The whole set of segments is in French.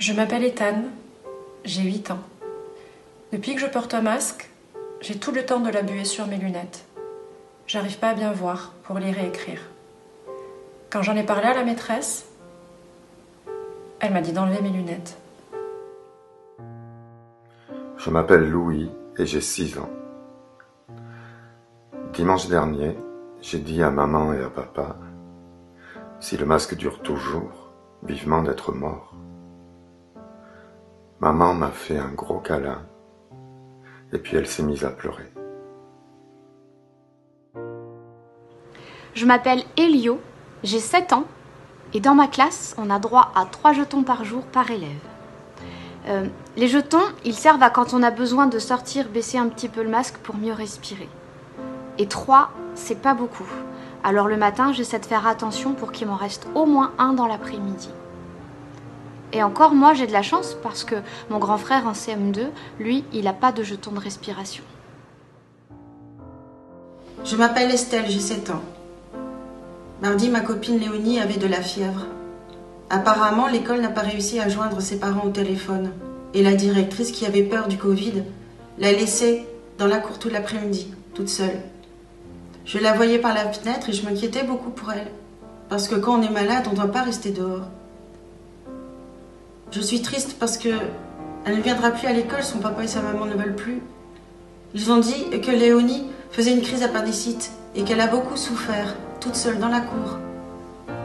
Je m'appelle Ethan, j'ai 8 ans. Depuis que je porte un masque, j'ai tout le temps de la buée sur mes lunettes. J'arrive pas à bien voir pour lire et écrire. Quand j'en ai parlé à la maîtresse, elle m'a dit d'enlever mes lunettes. Je m'appelle Louis et j'ai 6 ans. Dimanche dernier, j'ai dit à maman et à papa, si le masque dure toujours, vivement d'être mort. Maman m'a fait un gros câlin et puis elle s'est mise à pleurer. Je m'appelle Elio, j'ai 7 ans et dans ma classe, on a droit à 3 jetons par jour par élève. Les jetons, ils servent à quand on a besoin de sortir, baisser un petit peu le masque pour mieux respirer. Et 3, c'est pas beaucoup. Alors le matin, j'essaie de faire attention pour qu'il m'en reste au moins un dans l'après-midi. Et encore, moi, j'ai de la chance parce que mon grand frère en CM2, lui, il n'a pas de jeton de respiration. Je m'appelle Estelle, j'ai 7 ans. Mardi, ma copine Léonie avait de la fièvre. Apparemment, l'école n'a pas réussi à joindre ses parents au téléphone. Et la directrice, qui avait peur du Covid, l'a laissée dans la cour tout l'après-midi, toute seule. Je la voyais par la fenêtre et je m'inquiétais beaucoup pour elle. Parce que quand on est malade, on ne doit pas rester dehors. Je suis triste parce que elle ne viendra plus à l'école, son papa et sa maman ne veulent plus. Ils ont dit que Léonie faisait une crise d'appendicite et qu'elle a beaucoup souffert, toute seule dans la cour.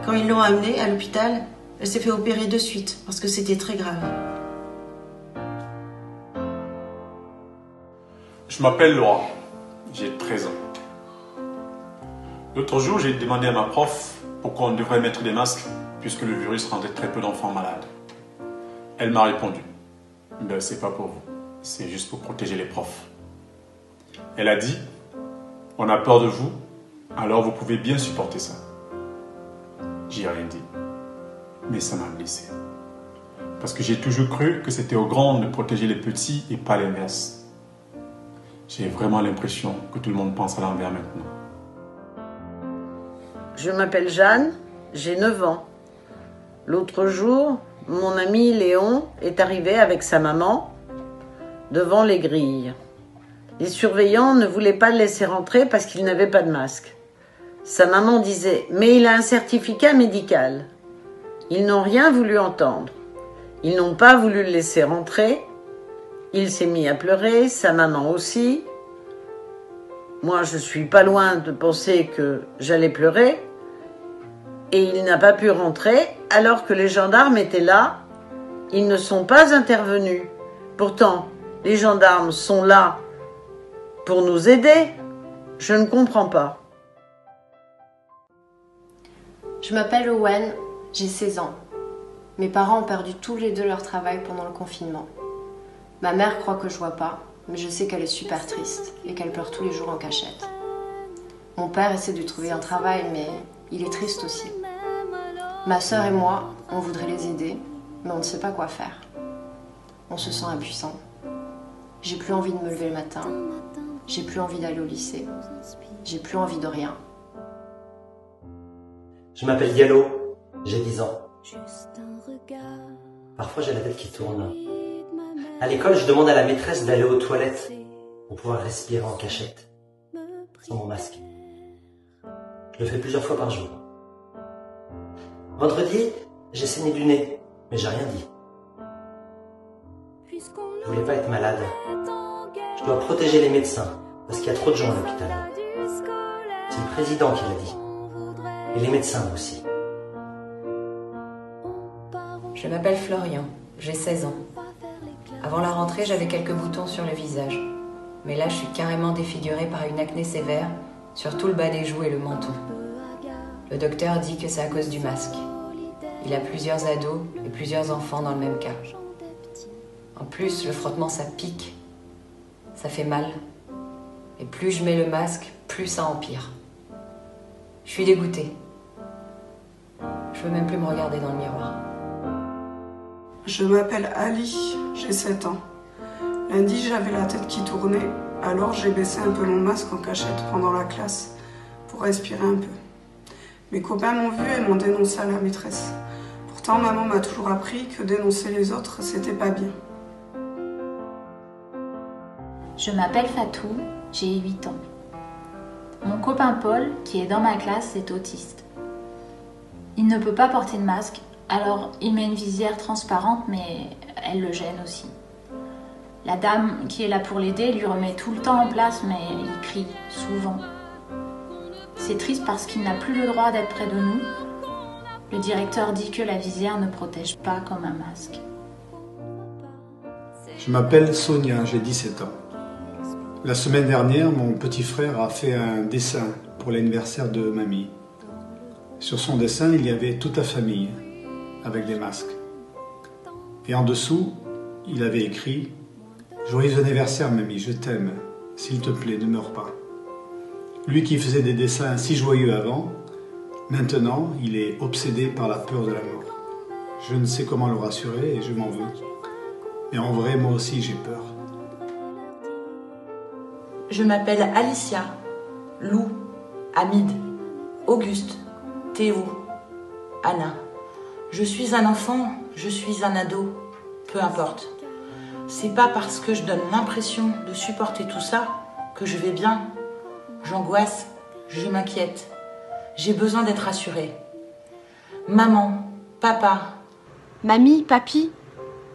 Quand ils l'ont amenée à l'hôpital, elle s'est fait opérer de suite parce que c'était très grave. Je m'appelle Laura, j'ai 13 ans. L'autre jour, j'ai demandé à ma prof pourquoi on devrait mettre des masques puisque le virus rendait très peu d'enfants malades. Elle m'a répondu, ben, c'est pas pour vous, c'est juste pour protéger les profs. Elle a dit, on a peur de vous, alors vous pouvez bien supporter ça. J'ai rien dit, mais ça m'a blessé. Parce que j'ai toujours cru que c'était aux grands de protéger les petits et pas l'inverse. J'ai vraiment l'impression que tout le monde pense à l'envers maintenant. Je m'appelle Jeanne, j'ai 9 ans. L'autre jour, mon ami Léon est arrivé avec sa maman devant les grilles. Les surveillants ne voulaient pas le laisser rentrer parce qu'il n'avait pas de masque. Sa maman disait « Mais il a un certificat médical ». Ils n'ont rien voulu entendre. Ils n'ont pas voulu le laisser rentrer. Il s'est mis à pleurer, sa maman aussi. Moi, je suis pas loin de penser que j'allais pleurer. Et il n'a pas pu rentrer alors que les gendarmes étaient là. Ils ne sont pas intervenus. Pourtant, les gendarmes sont là pour nous aider. Je ne comprends pas. Je m'appelle Owen, j'ai 16 ans. Mes parents ont perdu tous les deux leur travail pendant le confinement. Ma mère croit que je vois pas, mais je sais qu'elle est super triste et qu'elle pleure tous les jours en cachette. Mon père essaie de trouver un travail, mais il est triste aussi. Ma sœur et moi, on voudrait les aider, mais on ne sait pas quoi faire. On se sent impuissant. J'ai plus envie de me lever le matin. J'ai plus envie d'aller au lycée. J'ai plus envie de rien. Je m'appelle Diallo, j'ai 10 ans. Parfois j'ai la tête qui tourne. À l'école, je demande à la maîtresse d'aller aux toilettes pour pouvoir respirer en cachette, sans mon masque. Je le fais plusieurs fois par jour. Vendredi, j'ai saigné du nez, mais j'ai rien dit. Je voulais pas être malade. Je dois protéger les médecins, parce qu'il y a trop de gens à l'hôpital. C'est le président qui l'a dit. Et les médecins aussi. Je m'appelle Florian, j'ai 16 ans. Avant la rentrée, j'avais quelques boutons sur le visage. Mais là, je suis carrément défigurée par une acné sévère sur tout le bas des joues et le menton. Le docteur dit que c'est à cause du masque. Il a plusieurs ados et plusieurs enfants dans le même cas. En plus, le frottement, ça pique. Ça fait mal. Et plus je mets le masque, plus ça empire. Je suis dégoûtée. Je veux même plus me regarder dans le miroir. Je m'appelle Ali, j'ai 7 ans. Lundi, j'avais la tête qui tournait, alors j'ai baissé un peu mon masque en cachette pendant la classe pour respirer un peu. Mes copains m'ont vu et m'ont dénoncé à la maîtresse. Pourtant, maman m'a toujours appris que dénoncer les autres, c'était pas bien. Je m'appelle Fatou, j'ai 8 ans. Mon copain Paul, qui est dans ma classe, est autiste. Il ne peut pas porter de masque, alors il met une visière transparente, mais elle le gêne aussi. La dame qui est là pour l'aider lui remet tout le temps en place, mais il crie souvent. C'est triste parce qu'il n'a plus le droit d'être près de nous. Le directeur dit que la visière ne protège pas comme un masque. Je m'appelle Sonia, j'ai 17 ans. La semaine dernière, mon petit frère a fait un dessin pour l'anniversaire de mamie. Sur son dessin, il y avait toute la famille, avec des masques. Et en dessous, il avait écrit « Joyeux anniversaire mamie, je t'aime. S'il te plaît, ne meurs pas. » Lui qui faisait des dessins si joyeux avant, maintenant, il est obsédé par la peur de la mort. Je ne sais comment le rassurer et je m'en veux. Mais en vrai, moi aussi, j'ai peur. Je m'appelle Alicia, Lou, Hamid, Auguste, Théo, Anna. Je suis un enfant, je suis un ado, peu importe. C'est pas parce que je donne l'impression de supporter tout ça que je vais bien. J'angoisse, je m'inquiète. J'ai besoin d'être rassurée. Maman, papa. Mamie, papy,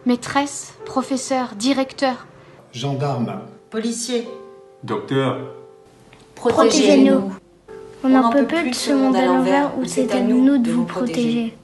maîtresse, professeur, directeur. Gendarme. Policier. Docteur. Protégez-nous. On n'en peut plus de ce monde à l'envers où c'est à nous de vous protéger.